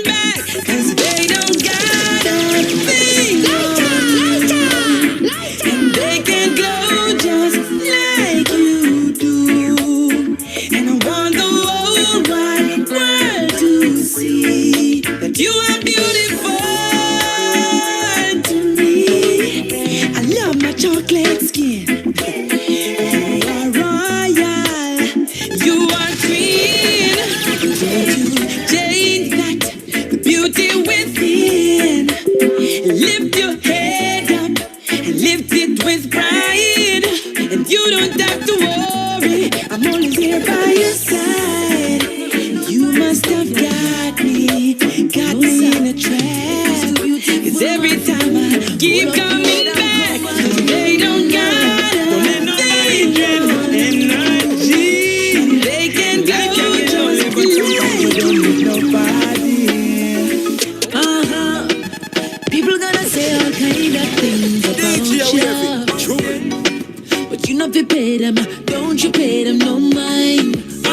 back, 'cause they don't got a thing on you. And they can glow just like you do. And I want the whole wide world to see that you are beautiful to me. I love my chocolate skin. You are royal, you are queen. Don't you change that, the beauty within. Lift your head up and lift it with pride. And you don't have to worry, I'm always here by your side. You must have got me in a trap. 'Cause every time I keep coming back, they don't got a thing on energy. They can go just nobody. People gonna say all kind of things about you, but you not pay them. Don't you pay them no mind? A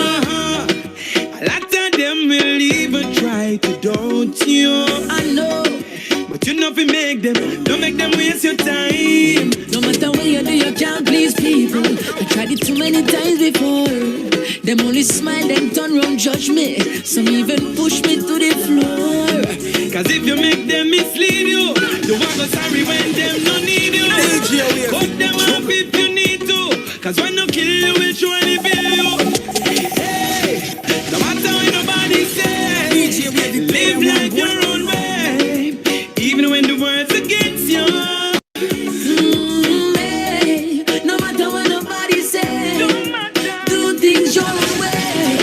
lot of them will even try to doubt you. I know, but you know fi make them. Don't make them waste your time. No matter what you do, you can't please people. I tried it too many times before. Them only smile, then turn round, judge me. Some even push me to the floor. 'Cause if you make them mislead you, you won't go sorry when them no need you. Cut them off if you need to, 'cause when you kill you, will surely bill you. Hey, no matter what nobody says, live like your own way, even when the world's against you. Hey, no matter what nobody says, do things your own way,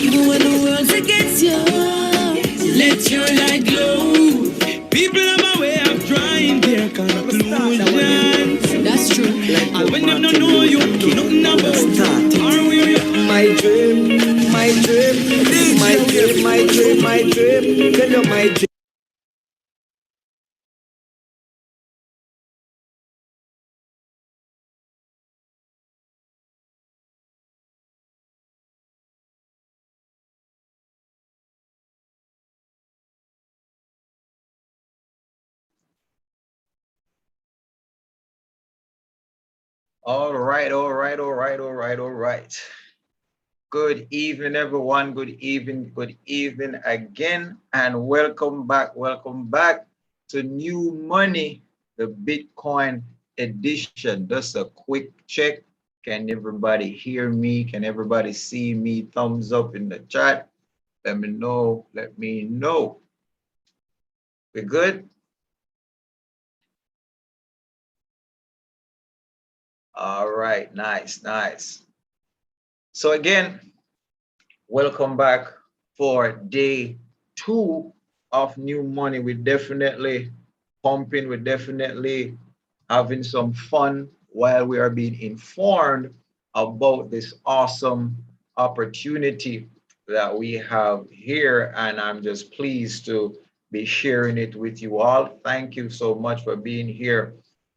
even when the world's against you. Let your light glow. People have a way of drawing their conclusions. That's true. And when them don't know you, nothing about are we My dream, my dream, my dream, my dream, my dream. Tell you my dream. All right, all right, all right, all right, all right. Good evening, everyone. Good evening again, and welcome back to New Money, the Bitcoin edition. Just a quick check. Can everybody hear me? Can everybody see me? Thumbs up in the chat. Let me know. Let me know. We good? All right, nice, nice. So again, welcome back for day 2 of New Money. We're definitely pumping, we're definitely having some fun while we are being informed about this awesome opportunity that we have here. And I'm just pleased to be sharing it with you all. Thank you so much for being here.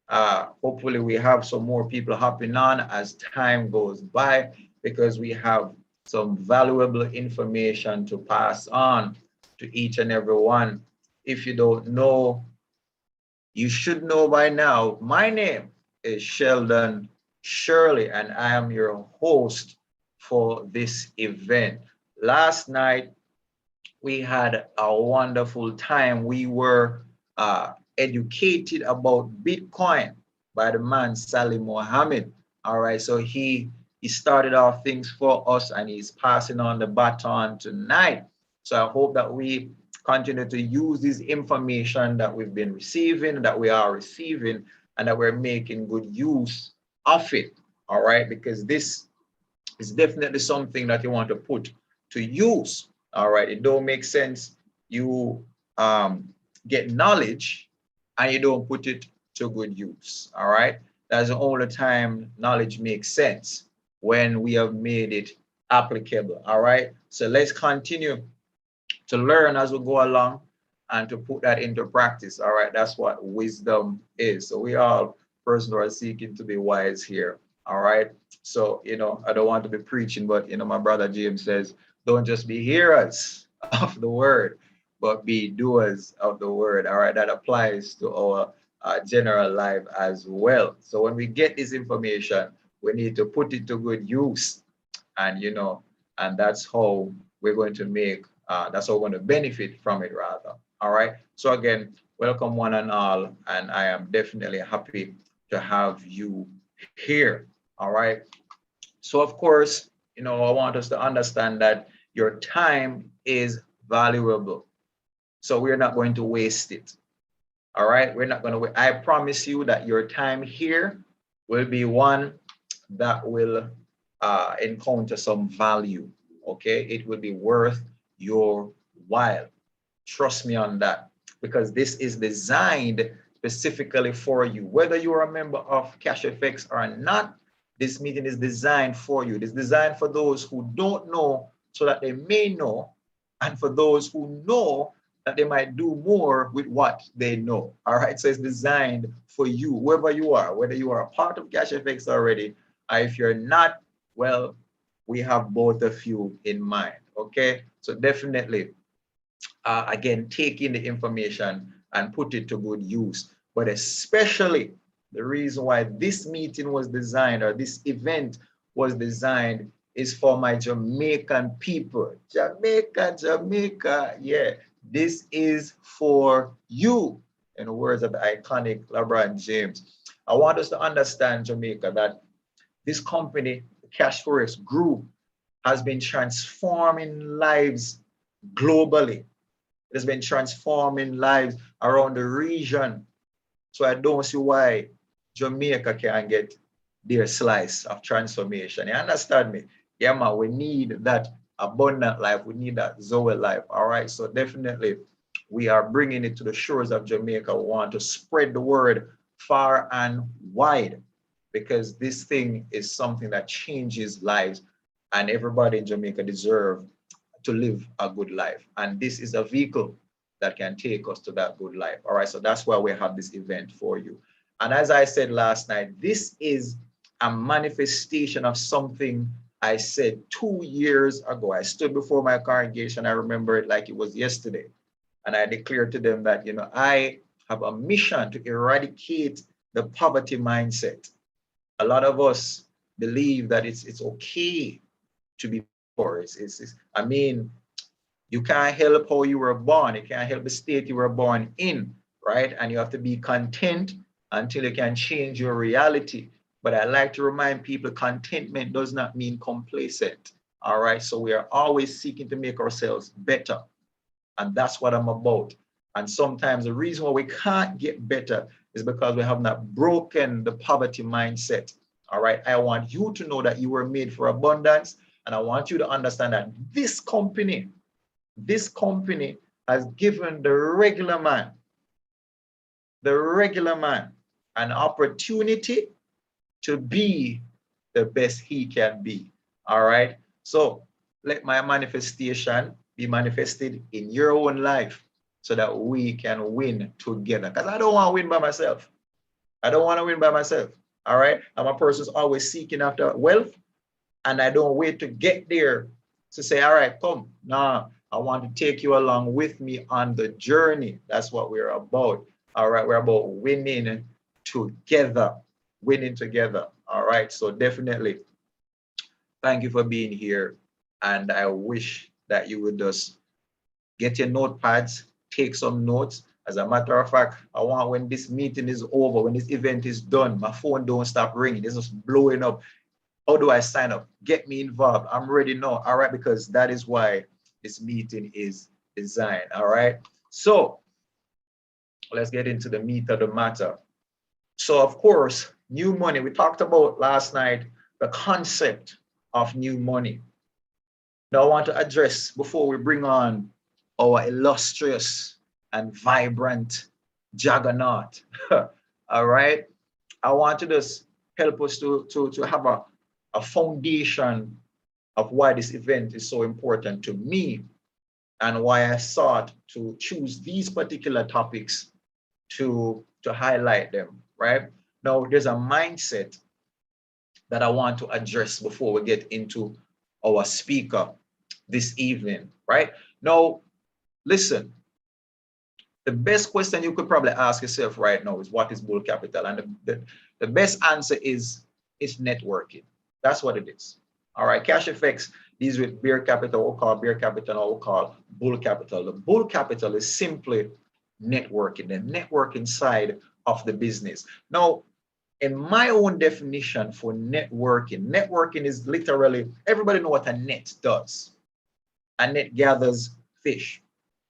Hopefully we have some more people hopping on as time goes by, because we have some valuable information to pass on to each and every one. If you don't know, you should know by now. My name is Sheldon Shirley, and I am your host for this event. Last night, we had a wonderful time. We were educated about Bitcoin by the man Salih Mohammed. All right, so he started off things for us, and he's passing on the baton tonight. So I hope that we continue to use this information that we've been receiving, that we are receiving, and that we're making good use of it. All right, because this is definitely something that you want to put to use. All right, it don't make sense you get knowledge and you don't put it to good use. All right, that's the only time knowledge makes sense, when we have made it applicable. All right, so let's continue to learn as we go along and to put that into practice. All right, that's what wisdom is. So we all persons are seeking to be wise here. All right, so I don't want to be preaching, but my brother James says, don't just be hearers of the word, but be doers of the word. All right, that applies to our general life as well. So when we get this information, we need to put it to good use, and and that's how we're going to make. That's how we're going to benefit from it, rather. All right. So again, welcome one and all, and I am definitely happy to have you here. All right. So of course, I want us to understand that your time is valuable. So we're not going to waste it. All right. We're not going to, I promise you that your time here will be one that will encounter some value. Okay. It will be worth your while. Trust me on that, because this is designed specifically for you. Whether you are a member of Cashfx or not, this meeting is designed for you. It is designed for those who don't know so that they may know, and for those who know that they might do more with what they know. All right, so it's designed for you, whoever you are, whether you are a part of Cashfx already, or if you're not, well, we have both of you in mind. Okay, so definitely again, take in the information and put it to good use. But especially the reason why this meeting was designed, or this event was designed, is for my Jamaican people. Jamaica, yeah. This is for you, in the words of the iconic LeBron James. I want us to understand, Jamaica, that this company, the Cashfx Group, has been transforming lives globally. It has been transforming lives around the region. So I don't see why Jamaica can't get their slice of transformation. You understand me? Yeah, man, we need that abundant life. We need that Zoe life. All right. So definitely we are bringing it to the shores of Jamaica. We want to spread the word far and wide, because this thing is something that changes lives, and everybody in Jamaica deserves to live a good life. And this is a vehicle that can take us to that good life. All right, so that's why we have this event for you. And as I said last night, this is a manifestation of something I said 2 years ago. I stood before my congregation. I remember it like it was yesterday. And I declared to them that, I have a mission to eradicate the poverty mindset. A lot of us believe that it's okay to be poor. I mean, you can't help how you were born. You can't help the state you were born in, right? And you have to be content until you can change your reality. But I like to remind people, contentment does not mean complacent. All right. So we are always seeking to make ourselves better. And that's what I'm about. And sometimes the reason why we can't get better is because we have not broken the poverty mindset. All right. I want you to know that you were made for abundance. And I want you to understand that this company has given the regular man, an opportunity to be the best he can be. All right. So let my manifestation be manifested in your own life so that we can win together. Because I don't want to win by myself. I don't want to win by myself. All right. I'm a person who's always seeking after wealth, and I don't wait to get there to say, all right, come. Nah, I want to take you along with me on the journey. That's what we're about. All right. We're about winning together. Winning together. All right. So definitely thank you for being here. And I wish that you would just get your notepads, take some notes. As a matter of fact, I want, when this meeting is over, when this event is done, my phone don't stop ringing. It's just blowing up. How do I sign up? Get me involved. I'm ready now. All right, because that is why this meeting is designed. All right. So let's get into the meat of the matter. So of course, new money. We talked about last night the concept of new money. Now I want to address, before we bring on our illustrious and vibrant juggernaut. All right. I want to just help us to have a foundation of why this event is so important to me, and why I sought to choose these particular topics to highlight them, right? Now, there's a mindset that I want to address before we get into our speaker this evening, right? Now, listen, The best question you could probably ask yourself right now is what is bull capital? And the best answer is it's networking. That's what it is. All right, Cashfx deals with bear capital, we'll call bear capital, or we'll call bull capital. The bull capital is simply networking, the networking side of the business. Now, in my own definition for networking, networking is literally, everybody know what a net does. A net gathers fish,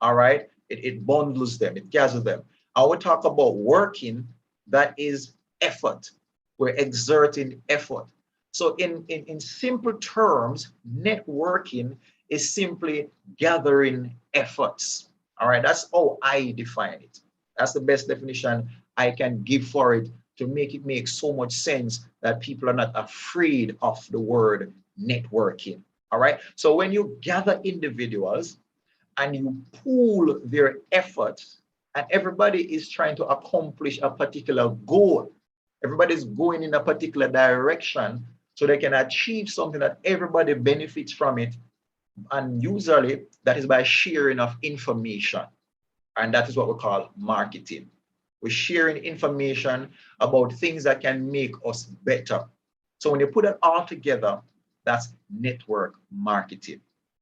all right? It bundles them, it gathers them. I will talk about working, that is effort. We're exerting effort. So in simple terms, networking is simply gathering efforts. All right, that's how I define it. That's the best definition I can give for it to make it make so much sense that people are not afraid of the word networking. All right, so when you gather individuals and you pool their efforts, and everybody is trying to accomplish a particular goal, everybody's going in a particular direction so they can achieve something that everybody benefits from it. And usually that is by sharing of information. And that is what we call marketing. We're sharing information about things that can make us better. So when you put it all together, that's network marketing.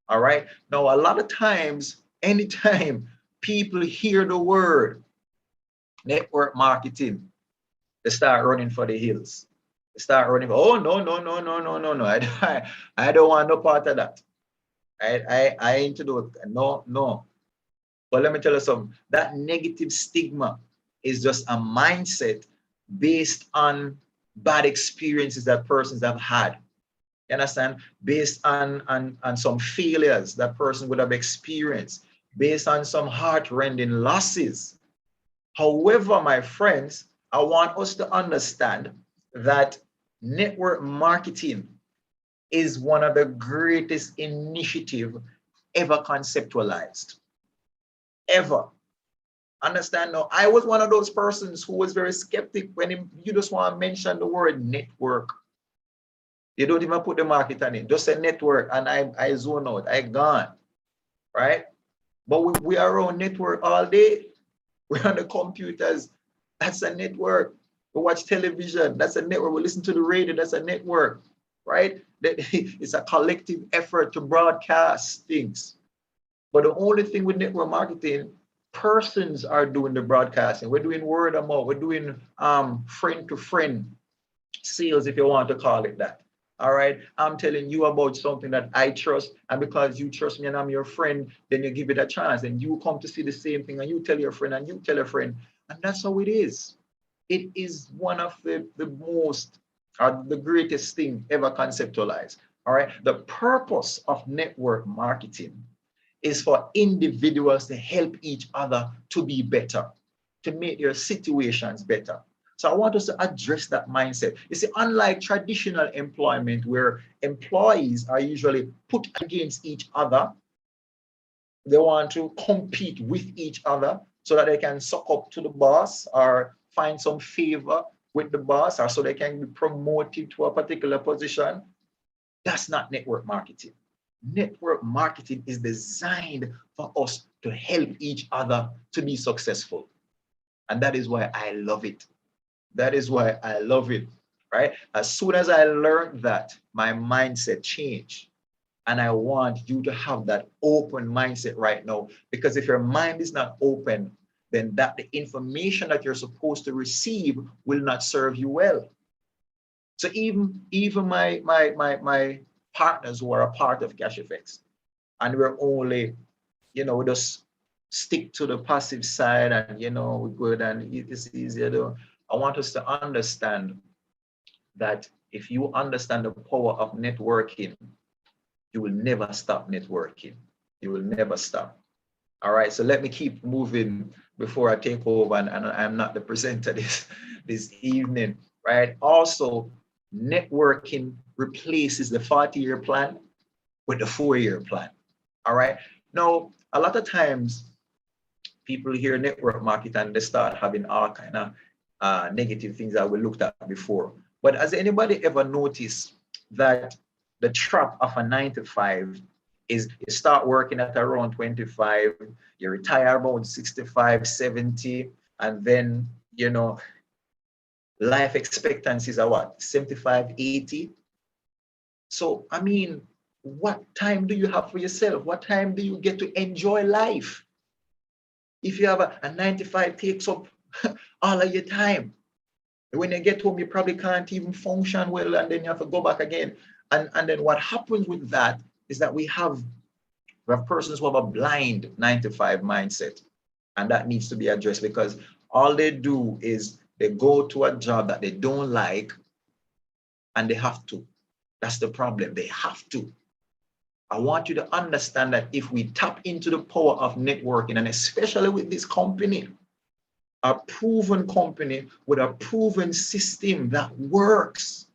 All right. Now, a lot of times, anytime people hear the word network marketing, they start running for the hills. They start running. Oh, no, no, no, no, no, no, no. I don't want no part of that. I ain't to do it. No, no. But let me tell you something. That negative stigma is just a mindset based on bad experiences that persons have had. You understand? Based on some failures that person would have experienced, based on some heart-rending losses. However, my friends, I want us to understand that network marketing is one of the greatest initiatives ever conceptualized. Ever. Understand now, I was one of those persons who was very skeptic when you just want to mention the word network. You don't even put the market on it. Just say network and I zone out. I gone. Right? But we are on network all day. We're on the computers. That's a network. We watch television. That's a network. We listen to the radio. That's a network. Right? It's a collective effort to broadcast things. But the only thing with network marketing, persons are doing the broadcasting. We're doing word of mouth. We're doing friend to friend sales, if you want to call it that. All right. I'm telling you about something that I trust. And because you trust me and I'm your friend, then you give it a chance. And you come to see the same thing and you tell your friend and you tell a friend. And that's how it is. It is one of the most, the greatest thing ever conceptualized. All right. The purpose of network marketing is for individuals to help each other to be better, to make their situations better. So I want us to address that mindset. You see, unlike traditional employment where employees are usually put against each other, they want to compete with each other so that they can suck up to the boss or find some favor with the boss or so they can be promoted to a particular position. That's not network marketing. Network marketing is designed for us to help each other to be successful. And that is why I love it. That is why I love it, right? As soon as I learned that, my mindset changed. And I want you to have that open mindset right now, because if your mind is not open, then that the information that you're supposed to receive will not serve you well. So even my partners who are a part of Cashfx, and we're only, we just stick to the passive side and, we're good and it's easier to. I want us to understand that if you understand the power of networking, you will never stop networking. You will never stop. All right, so let me keep moving before I take over, and I'm not the presenter this evening, right? Also, networking replaces the 40-year plan with the 4-year plan. All right. Now, a lot of times people hear network marketing and they start having all kind of negative things that we looked at before. But has anybody ever noticed that the trap of a 9 to 5 is you start working at around 25, you retire about 65, 70, and then, you know, life expectancies are what, 75, 80? So, I mean, what time do you have for yourself? What time do you get to enjoy life? If you have a 95 takes up all of your time. When you get home, you probably can't even function well, and then you have to go back again. And then what happens with that is that we have persons who have a blind 9 to 5 mindset, and that needs to be addressed, because all they do is they go to a job that they don't like, and they have to. That's the problem. They have to. I want you to understand that if we tap into the power of networking, and especially with this company, a proven company with a proven system that works.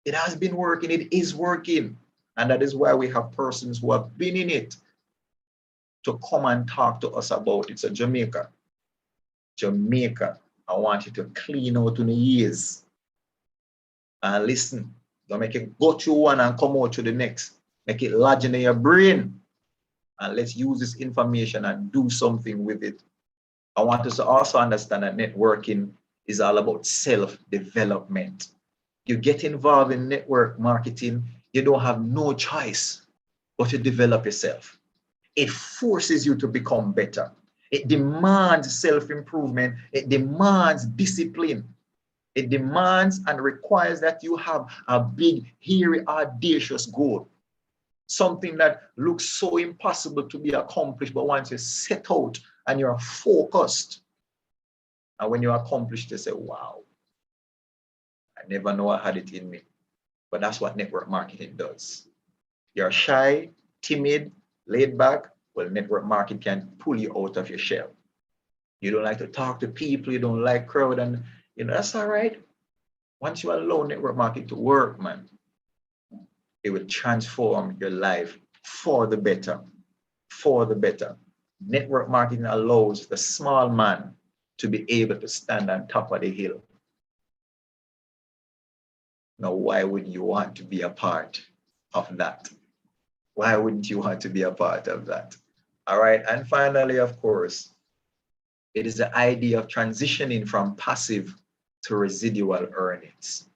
It has been working, it is working. And that is why we have persons who have been in it to come and talk to us about it. So Jamaica, I want you to clean out in the ears and listen. Don't make it go through one and come out to the next. Make it lodge in your brain. And let's use this information and do something with it. I want us to also understand that networking is all about self-development. You get involved in network marketing, you don't have no choice but to develop yourself. It forces you to become better. It demands self-improvement. It demands discipline. It demands and requires that you have a big, hairy, audacious goal. Something that looks so impossible to be accomplished, but once you set out and you're focused, and when you accomplish, you say, wow, I never know I had it in me. But that's what network marketing does. You're shy, timid, laid back. Well, network marketing can pull you out of your shell. You don't like to talk to people, you don't like crowd, and you know, that's all right. Once you allow network marketing to work, man, it will transform your life for the better, for the better. Network marketing allows the small man to be able to stand on top of the hill. Now, why would you want to be a part of that? Why wouldn't you want to be a part of that? All right, and finally, of course, it is the idea of transitioning from passive to residual earnings.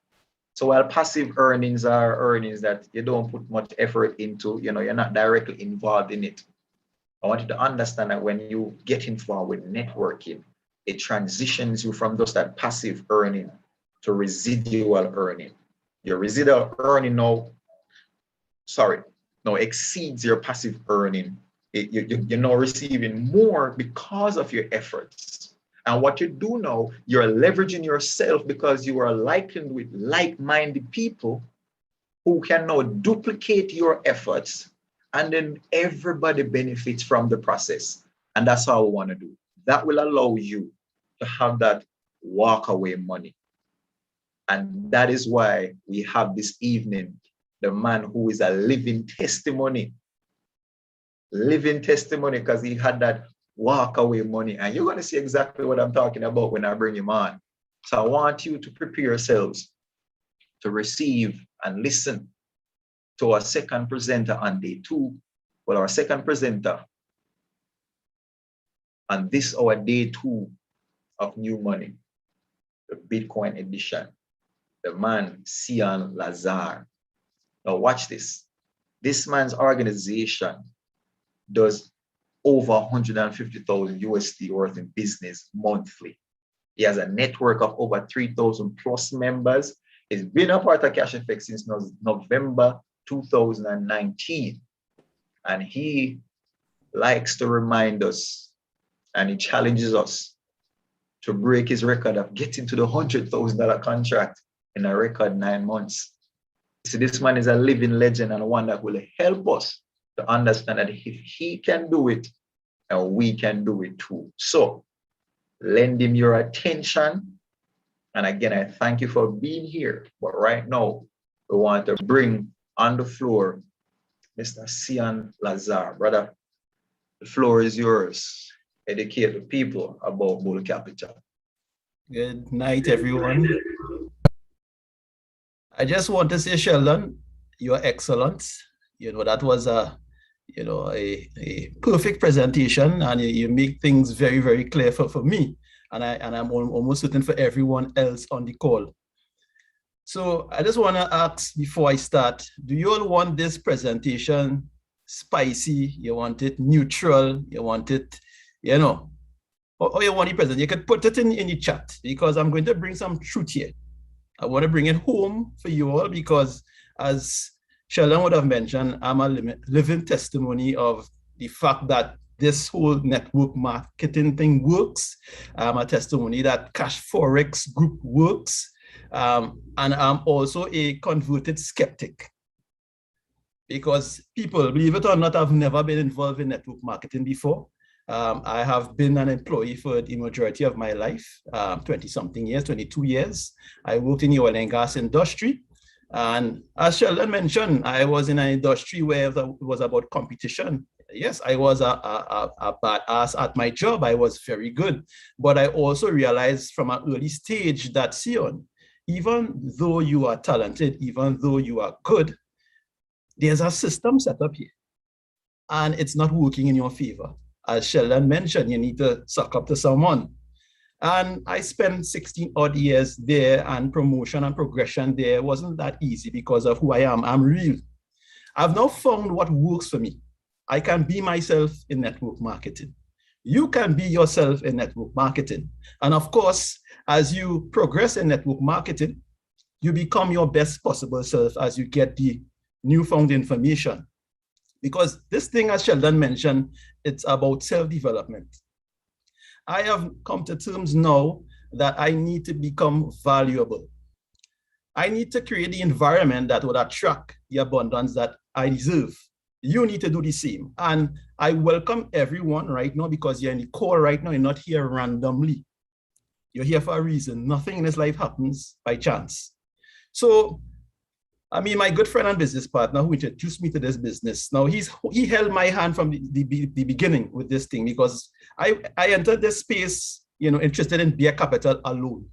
So while passive earnings are earnings that you don't put much effort into, you know, you're not directly involved in it. I want you to understand that when you get involved with networking, it transitions you from just that passive earning to residual earning. Your residual earning now exceeds your passive earning. You're now receiving more because of your efforts. And what you do now, you're leveraging yourself because you are likened with like-minded people who can now duplicate your efforts, and then everybody benefits from the process. And that's how we want to do. That will allow you to have that walk away money. And that is why we have this evening the man who is a living testimony, because he had that walk away money. And you're going to see exactly what I'm talking about when I bring him on. So I want you to prepare yourselves to receive and listen to our second presenter on day 2. Well, our second presenter on this, our day 2 of New Money, the Bitcoin edition, the man, Sian Lazar. Now watch this. This man's organization does over 150,000 USD worth in business monthly. He has a network of over 3,000 plus members. He's been a part of Cashfx since November 2019. And he likes to remind us, and he challenges us to break his record of getting to the $100,000 contract in a record 9 months. See, this man is a living legend and one that will help us to understand that if he can do it, and we can do it too. So lend him your attention. And again, I thank you for being here. But right now, we want to bring on the floor Mr. Sian Lazar. Brother, the floor is yours. Educate the people about Bull Capital. Good night, everyone. I just want to say, Sheldon, you're excellent. You know, that was a a perfect presentation, and you make things very, very clear for me. And I'm almost certain for everyone else on the call. So I just want to ask before I start, do you all want this presentation spicy? You want it neutral? You want it, or you want the present? You could put it in the chat, because I'm going to bring some truth here. I want to bring it home for you all, because as Sheldon would have mentioned, I'm a living testimony of the fact that this whole network marketing thing works. I'm a testimony that Cashfx group works. And I'm also a converted skeptic, because people, believe it or not, I've never been involved in network marketing before. I have been an employee for the majority of my life, 20-something years, 22 years. I worked in the oil and gas industry. And as Sheldon mentioned, I was in an industry where it was about competition. Yes, I was a badass at my job. I was very good. But I also realized from an early stage that, Sion, even though you are talented, even though you are good, there's a system set up here, and it's not working in your favor. As Sheldon mentioned, you need to suck up to someone. And I spent 16 odd years there, and promotion and progression there wasn't that easy because of who I am. I'm real. I've now found what works for me. I can be myself in network marketing. You can be yourself in network marketing. And of course, as you progress in network marketing, you become your best possible self as you get the newfound information. Because this thing, as Sheldon mentioned, it's about self-development. I have come to terms now that I need to become valuable. I need to create the environment that would attract the abundance that I deserve. You need to do the same. And I welcome everyone right now, because you're in the call right now. You're not here randomly. You're here for a reason. Nothing in this life happens by chance. So, I mean, my good friend and business partner who introduced me to this business, now he held my hand from the beginning with this thing, because I entered this space, interested in beer capital alone.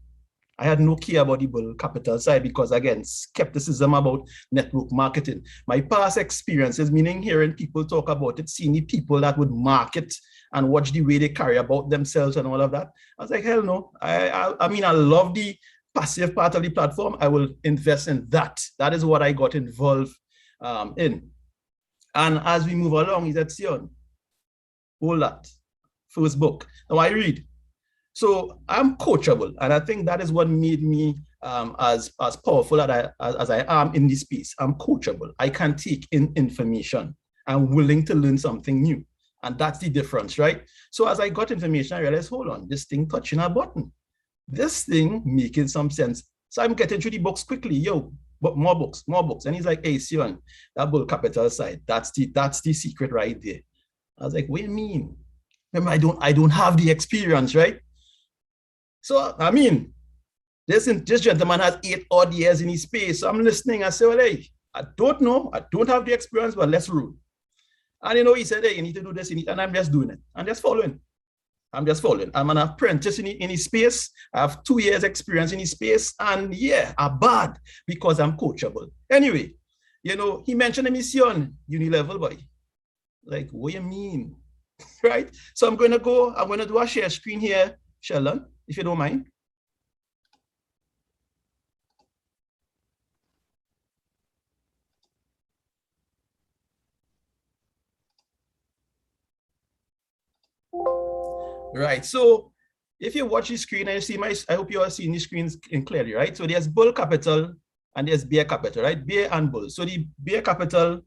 I had no care about the bull capital side, because again, skepticism about network marketing. My past experiences, meaning hearing people talk about it, seeing the people that would market and watch the way they carry about themselves and all of that. I was like, hell no. I mean, I love the passive part of the platform. I will invest in that. That is what I got involved in. And as we move along, he said, Sion, hold that. First book. Now I read. So I'm coachable, and I think that is what made me as powerful as I am in this space. I'm coachable. I can take in information. I'm willing to learn something new, and that's the difference, right? So as I got information, I realized, hold on, this thing touching a button, this thing making some sense. So I'm getting through the books quickly. But more books. And he's like, hey, Sion, that bull capital side, that's the secret right there. I was like, what do you mean? Remember, I don't have the experience, right? So, I mean, this gentleman has 8 odd years in his space. So I'm listening. I say, well, hey, I don't know. I don't have the experience, but let's roll. And he said, hey, you need to do this. And I'm just doing it. I'm just following. I'm an apprentice in his space. I have 2 years experience in his space. And yeah, I'm bad because I'm coachable. Anyway, he mentioned a mission, uni-level boy. Like, what do you mean? Right? So I'm going to do a share screen here, Sheldon, if you don't mind. Right, so if you watch the screen and you see I hope you are seeing the screens clearly, right? So there's bull capital and there's bear capital, right? Bear and bull. So the bear capital,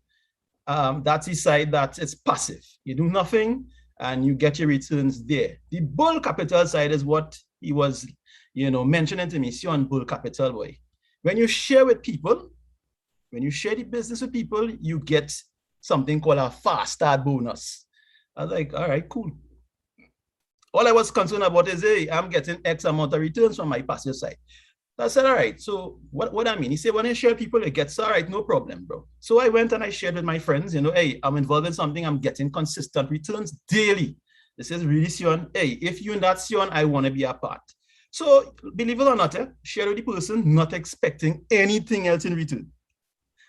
that's the side that is passive. You do nothing and you get your returns there. The bull capital side is what he was, mentioning to me, Sion, bull capital boy. When you share with people, when you share the business with people, you get something called a fast start bonus. I was like, all right, cool. All I was concerned about is, hey, I'm getting X amount of returns from my passive side. I said, all right, so what I mean? He said, when I share people, it gets, all right, no problem, bro. So I went and I shared with my friends, hey, I'm involved in something, I'm getting consistent returns daily. This is really Sion. Hey, if you're in that Sion, I want to be a part. So believe it or not, share with the person, not expecting anything else in return.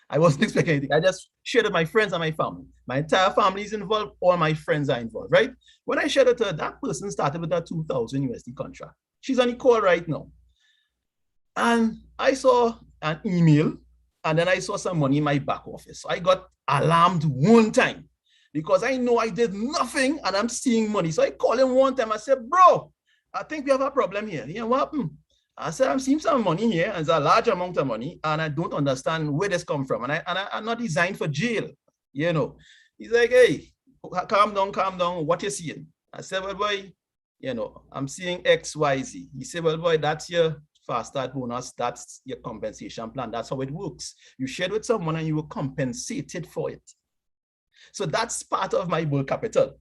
I wasn't expecting anything. I just shared with my friends and my family. My entire family is involved. All my friends are involved, right? When I shared it to her, that person started with a 2,000 USD contract. She's on the call right now. And I saw an email, and then I saw some money in my back office. So I got alarmed one time because I know I did nothing and I'm seeing money. So I called him one time. I said, bro, I think we have a problem here. You know what happened? I said, I'm seeing some money here, and it's a large amount of money, and I don't understand where this come from. And I'm not designed for jail, you know. He's like, hey, calm down, what you seeing? I said, well, boy, you know, I'm seeing X, Y, Z. He said, well, boy, that's your fast start bonus, that's your compensation plan. That's how it works. You share with someone and you will compensate it for it. So that's part of my bull capital,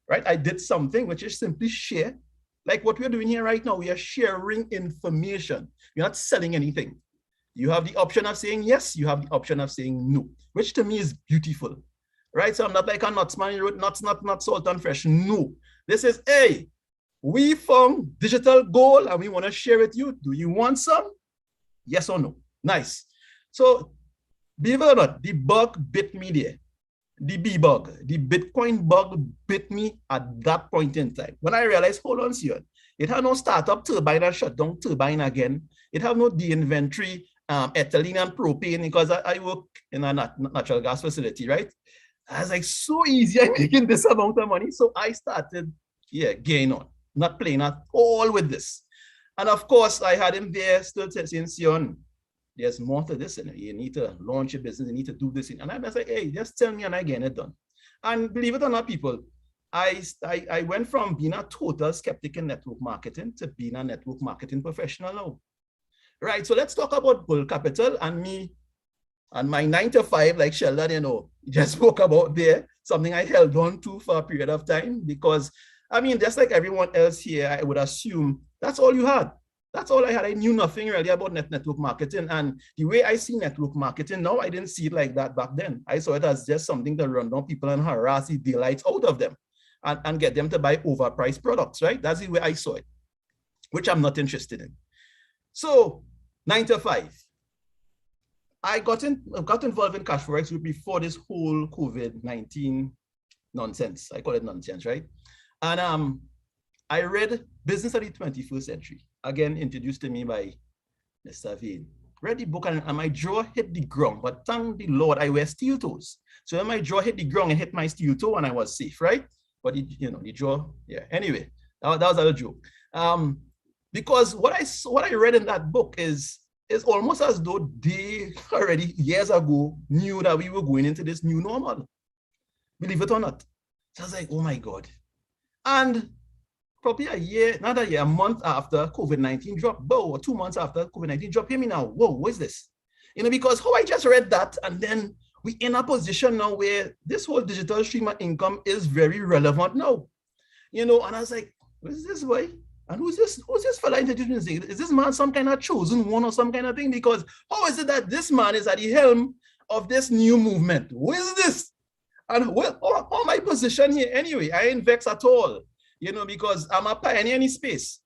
right? I did something which is simply share. Like what we're doing here right now, we are sharing information. You're not selling anything. You have the option of saying yes, you have the option of saying no, which to me is beautiful, right? So I'm not like a nuts man, you wrote nuts, not salt and fresh. No, this is, hey, we found digital gold and we want to share with you. Do you want some? Yes or no? Nice. So believe it or not, the bug bit me there. The B-bug, the Bitcoin bug bit me at that point in time. When I realized, hold on, Sion, it had no startup turbine and shut down turbine again. It have no de-inventory, ethylene and propane, because I work in a natural gas facility, right? I was like, so easy, I'm making this amount of money. So I started, gain on, not playing at all with this. And of course, I had him there still saying, Sion, there's more to this, and you need to launch your business, you need to do this. And I was like, hey, just tell me and I get it done. And believe it or not, people, I went from being a total skeptic in network marketing to being a network marketing professional now. Right, so let's talk about bull capital and me and my 9 to 5, like Sheldon, you know, just spoke about there, something I held on to for a period of time because, I mean, just like everyone else here, I would assume that's all you had. That's all I had. I knew nothing really about network marketing. And the way I see network marketing now, I didn't see it like that back then. I saw it as just something to run down people and harass the daylights out of them and get them to buy overpriced products, right? That's the way I saw it, which I'm not interested in. So 9 to 5. I got involved in Cashfx Group before this whole COVID-19 nonsense. I call it nonsense, right? And I read Business of the 21st Century, again, introduced to me by Mr. Vane. Read the book and my jaw hit the ground, but thank the Lord, I wear steel toes. So when my jaw hit the ground and hit my steel toe and I was safe, right? But the jaw, Anyway, that was a little joke. Because what I read in that book is almost as though they already years ago knew that we were going into this new normal. Believe it or not. So I was like, oh my God. And probably a month after COVID-19 dropped, or 2 months after COVID-19 dropped, hear me now, whoa, what is this? Because how I just read that, and then we in a position now where this whole digital stream of income is very relevant now. And I was like, what is this boy? And who's this fella introducing? Is this man some kind of chosen one or some kind of thing? Because how is it that this man is at the helm of this new movement? Who is this? And all my position here anyway, I ain't vexed at all. Because I'm a pioneer in space.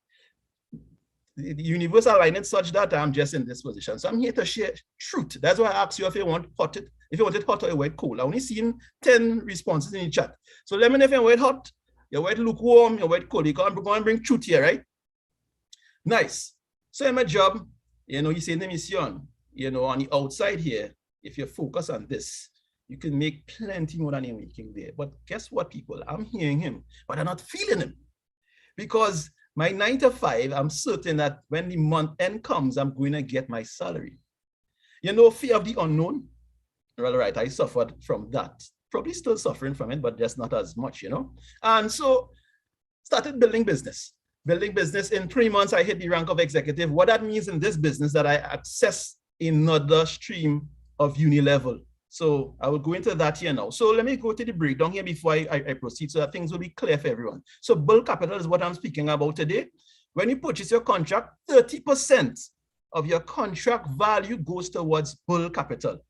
The universe aligned it such that I'm just in this position. So I'm here to share truth. That's why I asked you if you want it hot or you want it cold. I only seen 10 responses in the chat. So let me know if you want it hot, you want it lukewarm, you want it cold. You can't go and bring truth here, right? Nice. So in my job, you say the mission, on the outside here, if you focus on this, you can make plenty more than you're making there. But guess what, people? I'm hearing him, but I'm not feeling him. Because my 9 to 5, I'm certain that when the month end comes, I'm going to get my salary. Fear of the unknown. Well, right, I suffered from that. Probably still suffering from it, but just not as much, And so started building business. In 3 months, I hit the rank of executive. What that means in this business that I access another stream of uni level. So I will go into that here now. So let me go to the breakdown here before I proceed so that things will be clear for everyone. So bull capital is what I'm speaking about today. When you purchase your contract, 30% of your contract value goes towards bull capital.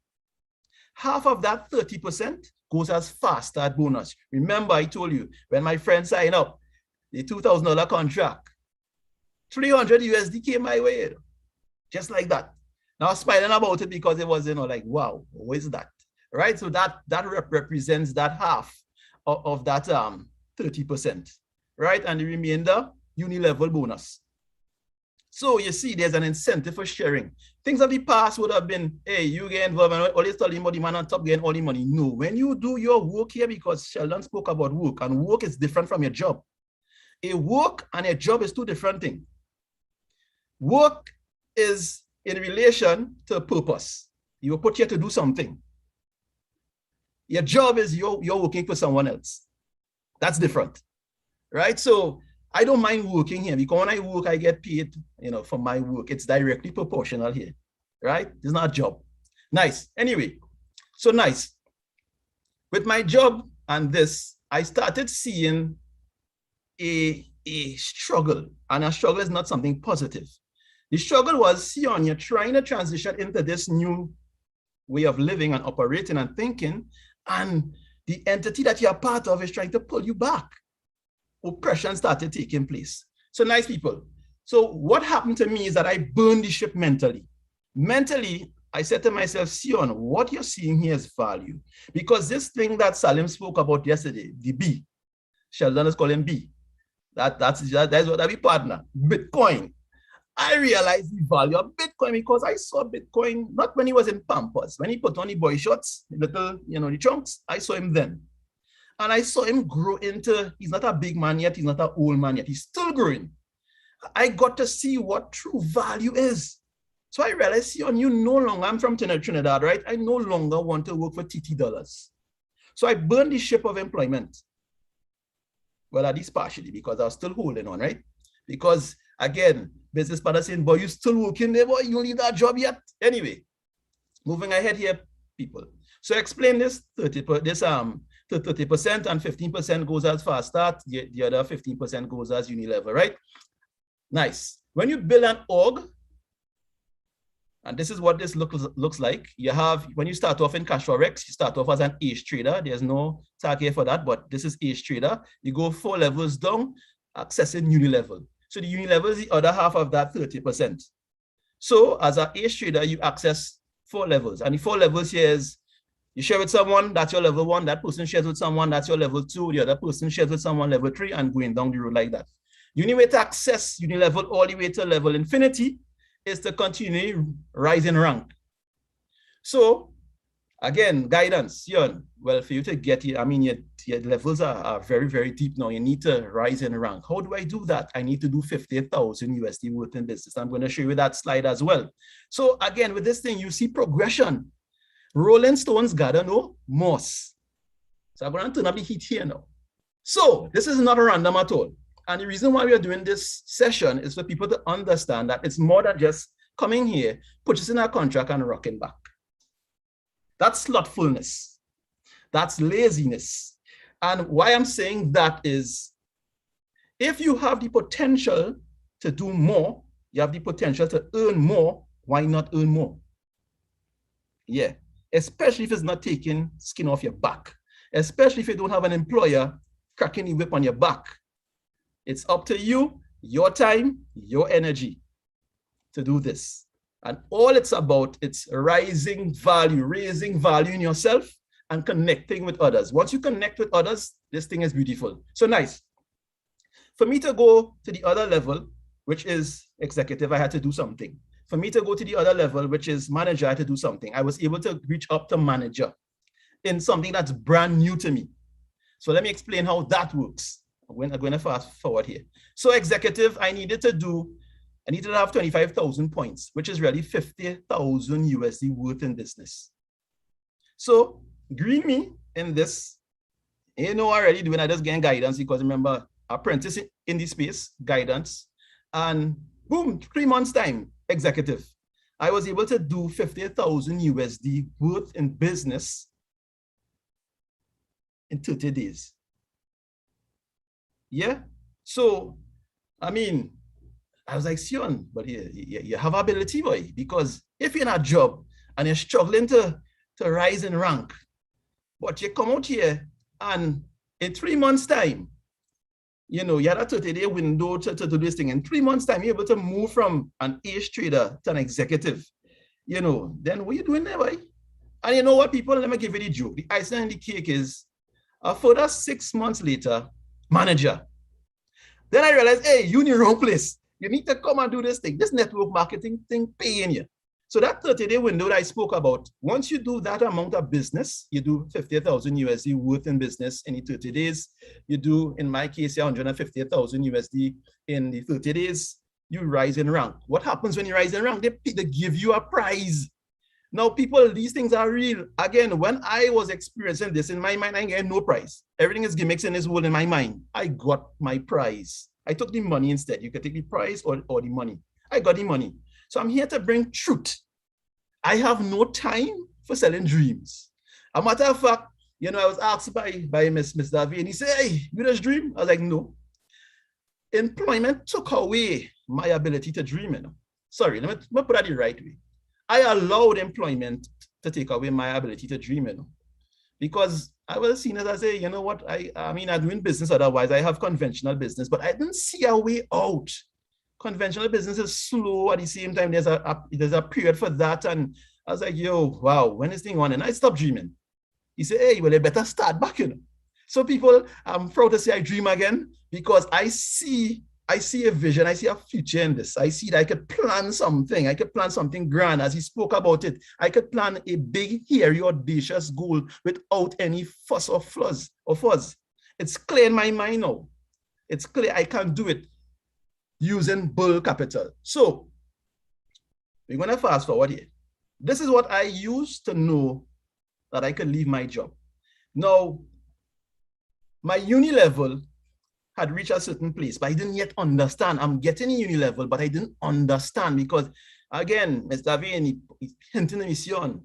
Half of that 30% goes as fast start bonus. Remember, I told you, when my friend signed up, the $2,000 contract, 300 USD came my way, just like that. Now smiling about it because it was, like, wow, what is that? Right? So that represents that half of that 30%, right? And the remainder, uni-level bonus. So you see, there's an incentive for sharing. Things of the past would have been, hey, you get involved and always telling about the man on top getting all the money. No, when you do your work here, because Sheldon spoke about work, and work is different from your job. A work and a job is two different things. Work is in relation to purpose. You were put here to do something. Your job is you're working for someone else. That's different, right? So I don't mind working here because when I work, I get paid, for my work. It's directly proportional here, right? It's not a job. Nice. Anyway, so nice. With my job and this, I started seeing a struggle, and a struggle is not something positive. The struggle was, Sion, you're trying to transition into this new way of living and operating and thinking, and the entity that you're part of is trying to pull you back. Oppression started taking place. So nice people. So what happened to me is that I burned the ship mentally. Mentally, I said to myself, Sion, what you're seeing here is value. Because this thing that Salim spoke about yesterday, the B, Sheldon is calling B. That's what I be partner, Bitcoin. I realized the value of Bitcoin because I saw Bitcoin, not when he was in Pampers, when he put on the boy shorts, little, the trunks, I saw him then. And I saw him grow into, he's not a big man yet, he's not an old man yet, he's still growing. I got to see what true value is. So I realized, Sion, you no longer, I'm from Trinidad, right? I no longer want to work for TT dollars. So I burned the ship of employment. Well, at least partially, because I was still holding on, right? Because again, business partner saying, boy, you still working there, boy, you don't leave that job yet. Anyway, moving ahead here, people. So explain this 30% and 15% goes as fast start, the other 15% goes as uni-level, right? Nice. When you build an org, and this is what this looks like. You have, when you start off in Cashfx, you start off as an ace trader. There's no tag here for that, but this is ace trader. You go 4 levels down, accessing uni-level. So the uni-level is the other half of that 30%. So as an ace trader, you access 4 levels. And the 4 levels here is, you share with someone, that's your level 1. That person shares with someone, that's your level 2. The other person shares with someone, level 3, and going down the road like that. The only way to access uni-level all the way to level infinity is to continue rising rank. So again, guidance, Sion, well, for you to get here, I mean, your levels are very, very deep now. You need to rise in rank. How do I do that? I need to do 50,000 USD worth in business. I'm going to show you that slide as well. So again, with this thing, you see progression. Rolling stones gather no moss. So I'm going to turn up the heat here now. So this is not random at all. And the reason why we are doing this session is for people to understand that it's more than just coming here, purchasing a contract and rocking back. That's slothfulness. That's laziness. And why I'm saying that is, if you have the potential to do more, you have the potential to earn more, why not earn more? Yeah, especially if it's not taking skin off your back, especially if you don't have an employer cracking the whip on your back. It's up to you, your time, your energy to do this. And all it's about, it's raising value in yourself and connecting with others. Once you connect with others, this thing is beautiful. So nice. For me to go to the other level, which is executive, I had to do something. For me to go to the other level, which is manager, I had to do something. I was able to reach up to manager in something that's brand new to me. So let me explain how that works. I'm going to fast forward here. So executive, I needed to have 25,000 points, which is really 50,000 USD worth in business. So green me in this, already doing, I just getting guidance because remember, apprentice in the space, guidance, and boom, 3 months time, executive. I was able to do 50,000 USD worth in business in 30 days. Yeah. So, I mean, I was like, Sion, but you have ability, boy, because if you're in a job and you're struggling to rise in rank, but you come out here and in 3 months' time, you had a 30-day window to do this thing. In 3 months' time, you're able to move from an ace trader to an executive. you know, then what you doing there, boy? And you know what, people, let me give you the joke. The icing on the cake is a further 6 months later, manager. Then I realized, hey, you in the wrong place. You need to come and do this thing. This network marketing thing paying you. So that 30-day window that I spoke about, once you do that amount of business, you do 50,000 USD worth in business in the 30 days. You do, in my case, 150,000 USD in the 30 days. You rise in rank. What happens when you rise in rank? They give you a prize. Now, people, these things are real. Again, when I was experiencing this in my mind, I get no prize. Everything is gimmicks in this world in my mind. I got my prize. I took the money instead. You could take the prize or the money. I got the money. So I'm here to bring truth. I have no time for selling dreams. A matter of fact, you know, I was asked by Mr. David, and he said, hey, you just dream? I was like, no. Employment took away my ability to dream. You know? Sorry, let me put that the right way. I allowed employment to take away my ability to dream, you know, because I was seen as I say, you know what, I mean, I'm doing business otherwise. I have conventional business, but I didn't see a way out. Conventional business is slow. At the same time, there's a period for that. And I was like, yo, wow, when is this thing on? And I stopped dreaming. He said, hey, well, you better start back, you know. So people, I'm proud to say I dream again because I see a vision. I see a future in this. I see that I could plan something. I could plan something grand. As he spoke about it, I could plan a big, hairy, audacious goal without any fuss or fuzz. It's clear in my mind now. It's clear I can do it using bull capital. So we're going to fast forward here. This is what I used to know that I could leave my job. Now, my uni level had reached a certain place, but I didn't yet understand. I'm getting a uni level, but I didn't understand because, again, Mr. David, he's hinting at me, Sion,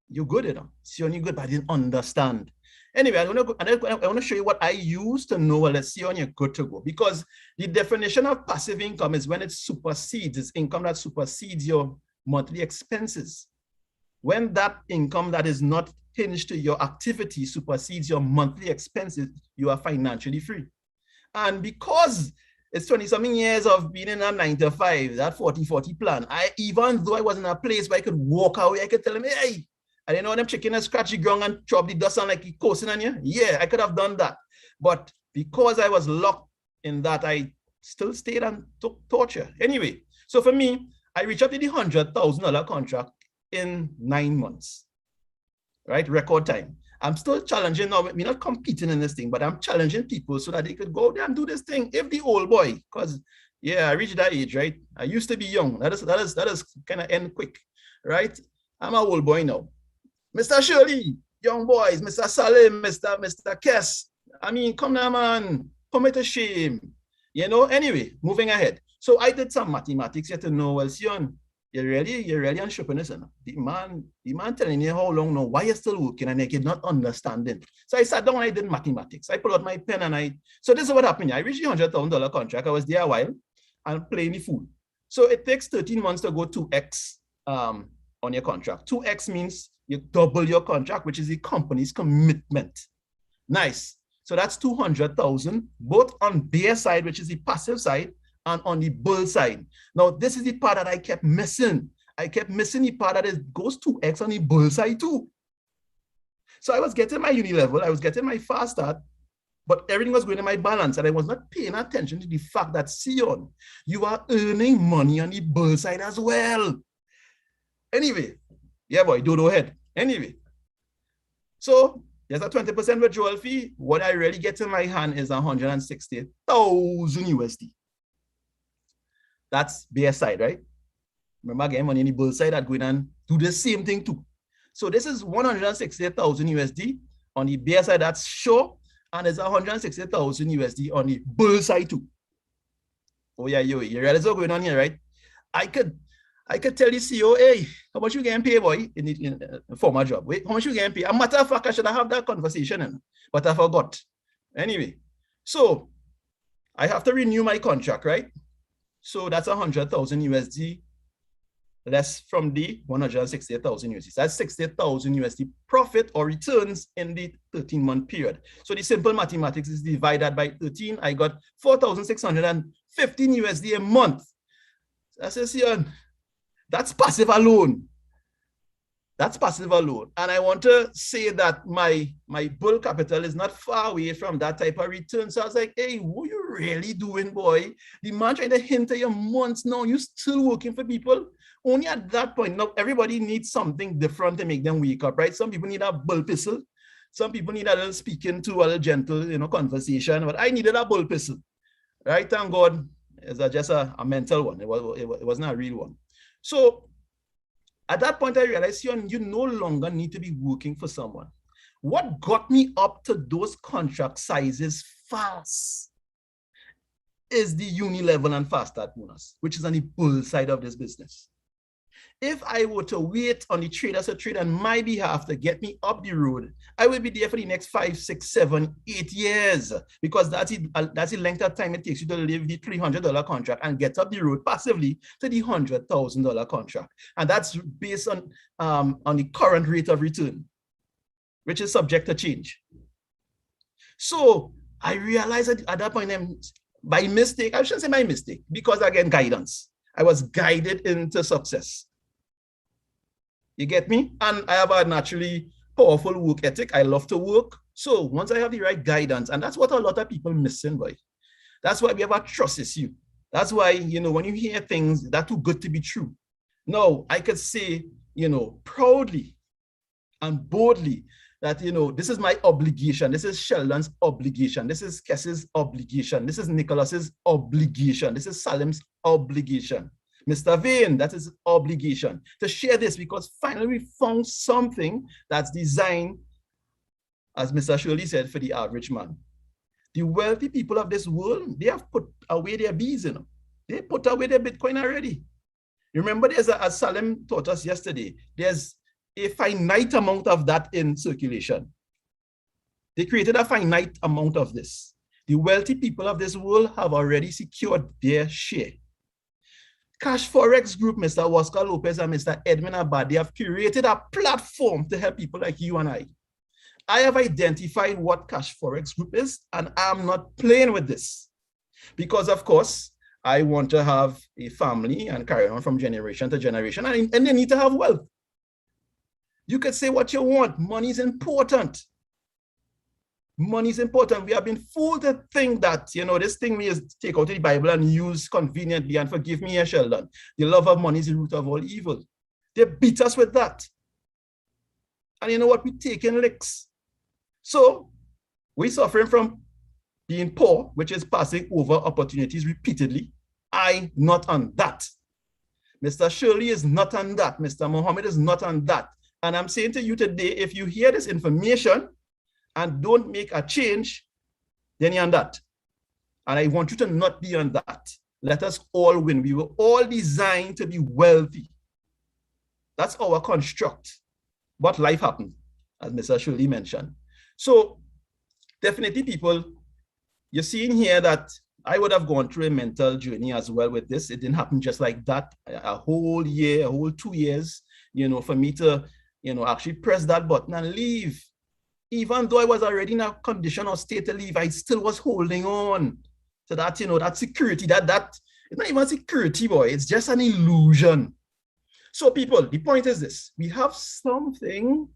you're good, you know. Sion, you're good, but I didn't understand. Anyway, I want to show you what I used to know. Well, let's see on you're good to go. Because the definition of passive income is when it supersedes, it's income that supersedes your monthly expenses. When that income that is not hinged to your activity supersedes your monthly expenses, you are financially free. And because it's 20-something years of being in a 9-to-5, that 40-40 plan, even though I was in a place where I could walk away, I could tell him, hey, I didn't know them chicken and scratch the ground and chop the dust on like he coasting on you. Yeah, I could have done that. But because I was locked in that, I still stayed and took torture. Anyway, so for me, I reached up to the $100,000 contract in 9 months, right? Record time. I'm still challenging now. We're not competing in this thing, but I'm challenging people so that they could go out there and do this thing. If the old boy, because yeah, I reached that age, right? I used to be young. That is kind of end quick, right? I'm an old boy now. Mr. Shirley, young boys, Mr. Salim, Mr. Kess. I mean, come now, man. Commit a shame. You know, anyway, moving ahead. So I did some mathematics here to know, well, Sion, you're really unsure on this. The man telling you how long now, why you're still working and you're not understanding. So I sat down and I did mathematics. I pulled out my pen and so this is what happened. I reached the $100,000 contract. I was there a while and playing the fool. So it takes 13 months to go 2x on your contract. 2x means you double your contract, which is the company's commitment. Nice. So that's 200,000, both on bear side, which is the passive side, and on the bull side. Now, this is the part that I kept missing. I kept missing the part that it goes 2x on the bull side too. So I was getting my uni level, I was getting my fast start, but everything was going in my balance, and I was not paying attention to the fact that, Sion, you are earning money on the bull side as well. Anyway, yeah, boy, dodo head. Anyway, so there's a 20% withdrawal fee. What I really get in my hand is 160,000 USD. That's bear side, right? Remember, again, money on the bull side, I'd go in and do the same thing too. So this is 160,000 USD on the bear side, that's sure, and there's 160,000 USD on the bull side too. Oh yeah, you realize what's going on here, right? I could tell the CEO, hey, how much you getting paid, boy, in former job? Wait, how much you getting paid? A matter of fact, I should have that conversation, but I forgot. Anyway, so I have to renew my contract, right? So that's 100,000 USD less from the 160,000 USD. So that's 60,000 USD profit or returns in the 13-month period. So the simple mathematics is divided by 13. I got 4,615 USD a month. I said, Sion, that's passive alone. That's passive alone. And I want to say that my bull capital is not far away from that type of return. So I was like, hey, what are you really doing, boy? The man trying to hint at your months now, you still working for people? Only at that point, now everybody needs something different to make them wake up, right? Some people need a bull pistol. Some people need a little speaking to, a little gentle, conversation. But I needed a bull pistol, right? Thank God, it's just a mental one. It wasn't a real one. So at that point, I realized you no longer need to be working for someone. What got me up to those contract sizes fast is the uni-level and fast start bonus, which is on the bull side of this business. If I were to wait on the traders to trade on my behalf to get me up the road, I will be there for the next 5, 6, 7, 8 years, because that's the length of time it takes you to leave the $300 contract and get up the road passively to the $100,000 contract. And that's based on the current rate of return, which is subject to change. So I realized at that point, by mistake, I shouldn't say my mistake, because again, guidance. I was guided into success. You get me? And I have a naturally powerful work ethic. I love to work. So once I have the right guidance, and that's what a lot of people missing, boy. That's why we have a trust issue. That's why, when you hear things that are too good to be true. No, I could say, proudly and boldly that, this is my obligation. This is Sheldon's obligation. This is Kess's obligation. This is Nicholas's obligation. This is Salim's obligation. Mr. Vane, that is obligation to share this, because finally we found something that's designed, as Mr. Shirley said, for the average man. The wealthy people of this world, they have put away their bees, They put away their Bitcoin already. Remember, as Salim taught us yesterday, there's a finite amount of that in circulation. They created a finite amount of this. The wealthy people of this world have already secured their share. Cashfx Group, Mr. Oscar Lopez and Mr. Edwin Abad, they have curated a platform to help people like you and I. I have identified what Cashfx Group is, and I'm not playing with this. Because, of course, I want to have a family and carry on from generation to generation, and they need to have wealth. You could say what you want. Money is important. Money is important. We have been fooled to think that, this thing we just take out of the Bible and use conveniently, and forgive me here, Sheldon, the love of money is the root of all evil. They beat us with that. And you know what? We're taking licks. So we're suffering from being poor, which is passing over opportunities repeatedly. I not on that. Mr. Shirley is not on that. Mr. Mohammed is not on that. And I'm saying to you today, if you hear this information and don't make a change, then you're on that. And I want you to not be on that. Let us all win. We were all designed to be wealthy. That's our construct. But life happened, as Mr. Shirley mentioned. So definitely, people, you're seeing here that I would have gone through a mental journey as well with this. It didn't happen just like that. A whole year, a whole 2 years, for me to, actually press that button and leave. Even though I was already in a condition or state to leave, I still was holding on to that, that security, that it's not even security, boy. It's just an illusion. So people, the point is this: we have something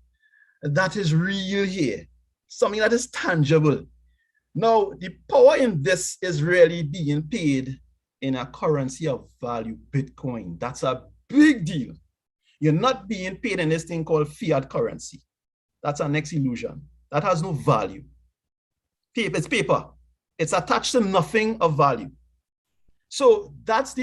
that is real here, something that is tangible. Now, the power in this is really being paid in a currency of value, Bitcoin. That's a big deal. You're not being paid in this thing called fiat currency. That's our next illusion. That has no value. Paper, it's paper. It's attached to nothing of value. So that's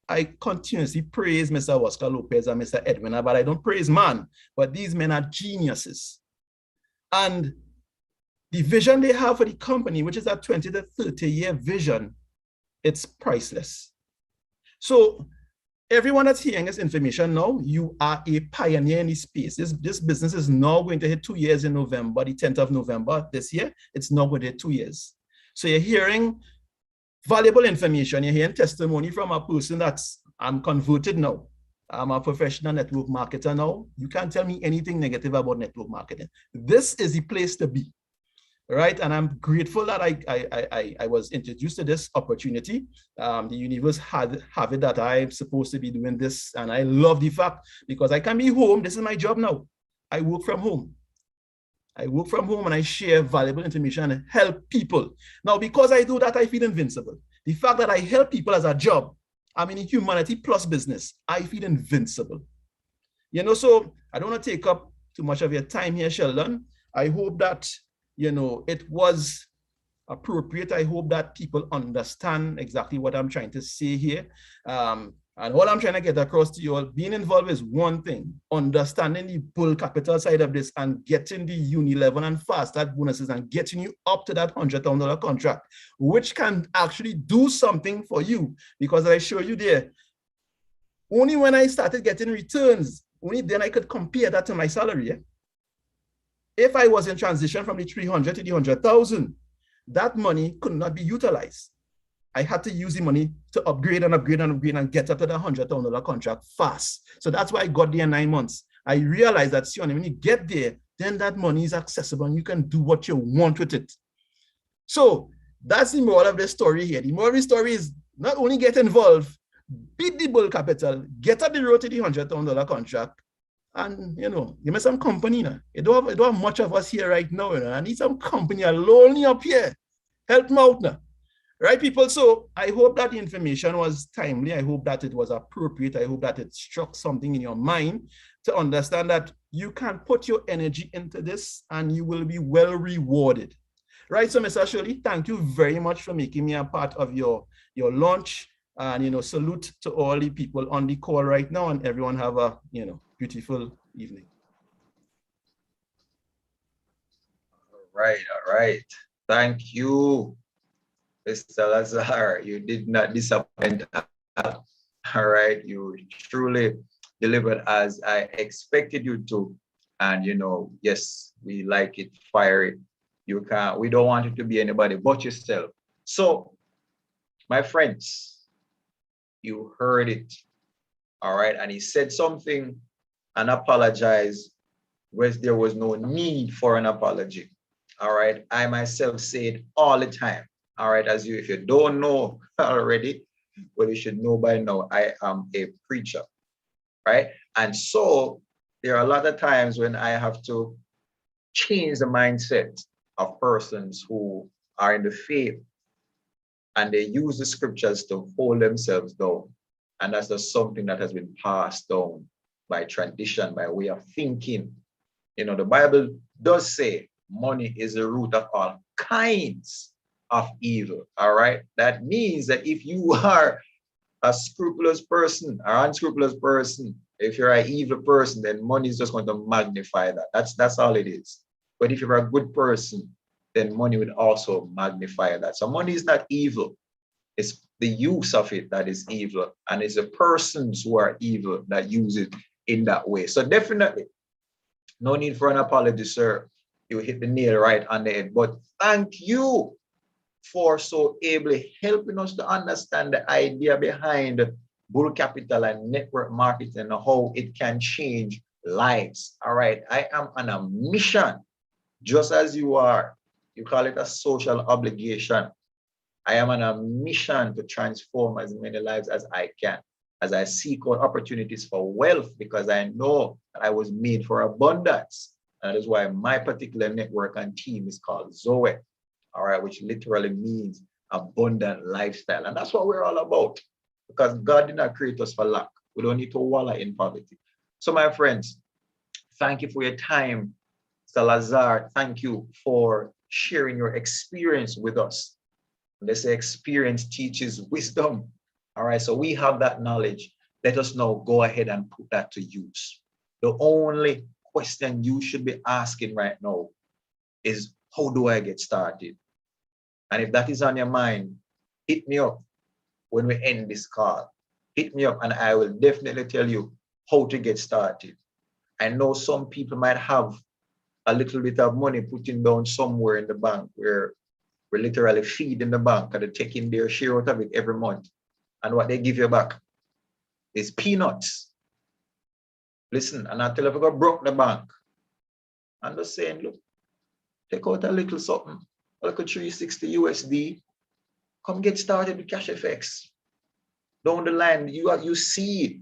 I continuously praise Mr. Oscar Lopez and Mr. Edwin, but I don't praise man, but these men are geniuses. And the vision they have for the company, which is a 20 to 30-year vision, it's priceless. So everyone that's hearing this information now, you are a pioneer in this space. This business is now going to hit 2 years in November, the 10th of November this year. It's now going to hit 2 years. So you're hearing valuable information. You're hearing testimony from a person I'm converted now. I'm a professional network marketer now. You can't tell me anything negative about network marketing. This is the place to be. right? And I'm grateful that I was introduced to this opportunity. The universe have it that I'm supposed to be doing this, and I love the fact because I can be home. This is my job now. I work from home. I work from home and I share valuable information and help people. Now, because I do that, I feel invincible. The fact that I help people as a job, I'm in humanity plus business, I feel invincible. So I don't want to take up too much of your time here, Sheldon. I hope that, it was appropriate. I hope that people understand exactly what I'm trying to say here. And all I'm trying to get across to you all, being involved is one thing, understanding the bull capital side of this and getting the uni level and fast start bonuses and getting you up to that $100,000 contract, which can actually do something for you. Because I show you there, only when I started getting returns, only then I could compare that to my salary. Yeah? If I was in transition from the 300 to the 100,000, that money could not be utilized. I had to use the money to upgrade and upgrade and upgrade and get up to the $100,000 contract fast. So that's why I got there in 9 months. I realized that when you get there, then that money is accessible and you can do what you want with it. So that's the moral of the story here. The moral of the story is not only get involved, beat the bull capital, get up the road to the $100,000 contract, and give me some company now. You don't have much of us here right now. I need some company alone up here. Help me out now. Right, people? So I hope that the information was timely. I hope that it was appropriate. I hope that it struck something in your mind to understand that you can put your energy into this and you will be well rewarded. Right, so Mr. Shirley, thank you very much for making me a part of your launch. And, salute to all the people on the call right now, and everyone have a, beautiful evening. All right. Thank you, Mr. Lazar. You did not disappoint. All right. You truly delivered as I expected you to. And, yes, we like it, fire it. We don't want it to be anybody but yourself. So, my friends, you heard it. All right. And he said something and apologized where there was no need for an apology. All right. I myself say it all the time. All right. If you don't know already, well, you should know by now, I am a preacher. Right. And so there are a lot of times when I have to change the mindset of persons who are in the faith and they use the scriptures to hold themselves down. And that's just something that has been passed down by tradition, by way of thinking. The Bible does say money is the root of all kinds of evil. All right. That means that if you are a scrupulous person or unscrupulous person, if you're an evil person, then money is just going to magnify that. That's all it is. But if you're a good person, then money would also magnify that. So money is not evil. It's the use of it that is evil. And it's the persons who are evil that use it in that way. So definitely, no need for an apology, sir. You hit the nail right on the head. But thank you for so ably helping us to understand the idea behind bull capital and network marketing and how it can change lives. All right. I am on a mission, just as you are. You call it a social obligation. I am on a mission to transform as many lives as I can, as I seek out opportunities for wealth, because I know that I was made for abundance. And that is why my particular network and team is called Zoe, all right, which literally means abundant lifestyle. And that's what we're all about, because God did not create us for lack. We don't need to wallow in poverty. So my friends, thank you for your time. Salazar, thank you for sharing your experience with us. They say experience teaches wisdom. All right, so we have that knowledge. Let us now go ahead and put that to use. The only question you should be asking right now is, how do I get started? And if that is on your mind, hit me up when we end this call. Hit me up and I will definitely tell you how to get started. I know some people might have a little bit of money putting down somewhere in the bank where we're literally feeding the bank and they're taking their share out of it every month. And what they give you back is peanuts. Listen, and I tell you, if I go broke the bank, I'm just saying, look, take out a little something, a little 360 USD. Come get started with Cashfx. Down the line, you see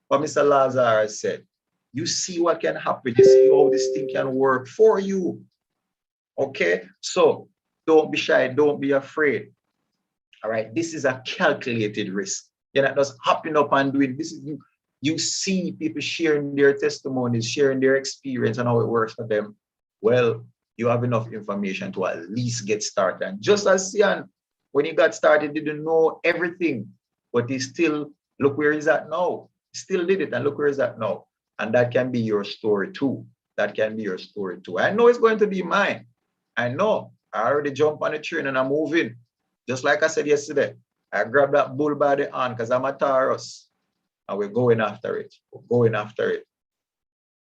what Mr. Lazarus said. You see what can happen. You see how this thing can work for you. Okay? So don't be shy. Don't be afraid. All right? This is a calculated risk. You're not just hopping up and doing this. You see people sharing their testimonies, sharing their experience and how it works for them. Well, you have enough information to at least get started. And just as Sian, when he got started, didn't know everything, but he still, look where he's at now. Still did it, and look where he's at now. And that can be your story too. That can be your story too. I know it's going to be mine. I know. I already jumped on the train and I'm moving. Just like I said yesterday, I grabbed that bull by the hand because I'm a Taurus. And we're going after it. We're going after it.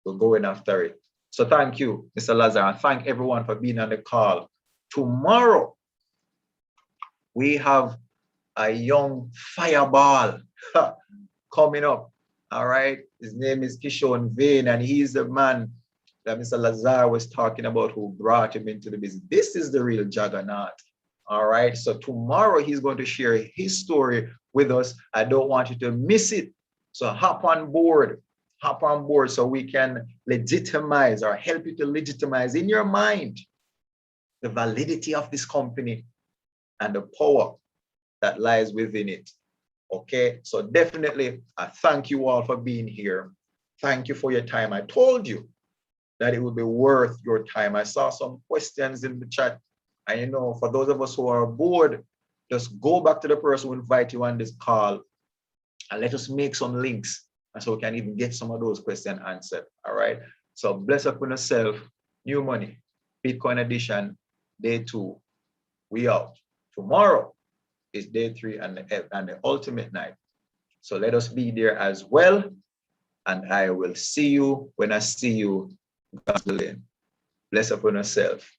We're going after it. So thank you, Mr. Lazar, and thank everyone for being on the call. Tomorrow, we have a young fireball coming up. All right. His name is Kishon Vane, and he's the man that Mr. Lazar was talking about who brought him into the business. This is the real juggernaut. All right. So tomorrow he's going to share his story with us. I don't want you to miss it. So hop on board so we can legitimize or help you to legitimize in your mind the validity of this company and the power that lies within it. Okay, so definitely I thank you all for being here. Thank you for your time. I told you that it would be worth your time. I saw some questions in the chat. And you know, for those of us who are bored, just go back to the person who invited you on this call and let us make some links, and so we can even get some of those questions answered. All right. So bless up on yourself. New money, Bitcoin edition, day 2. We out. Tomorrow is day 3 and the ultimate night. So let us be there as well. And I will see you when I see you. God's willing. Bless up on yourself.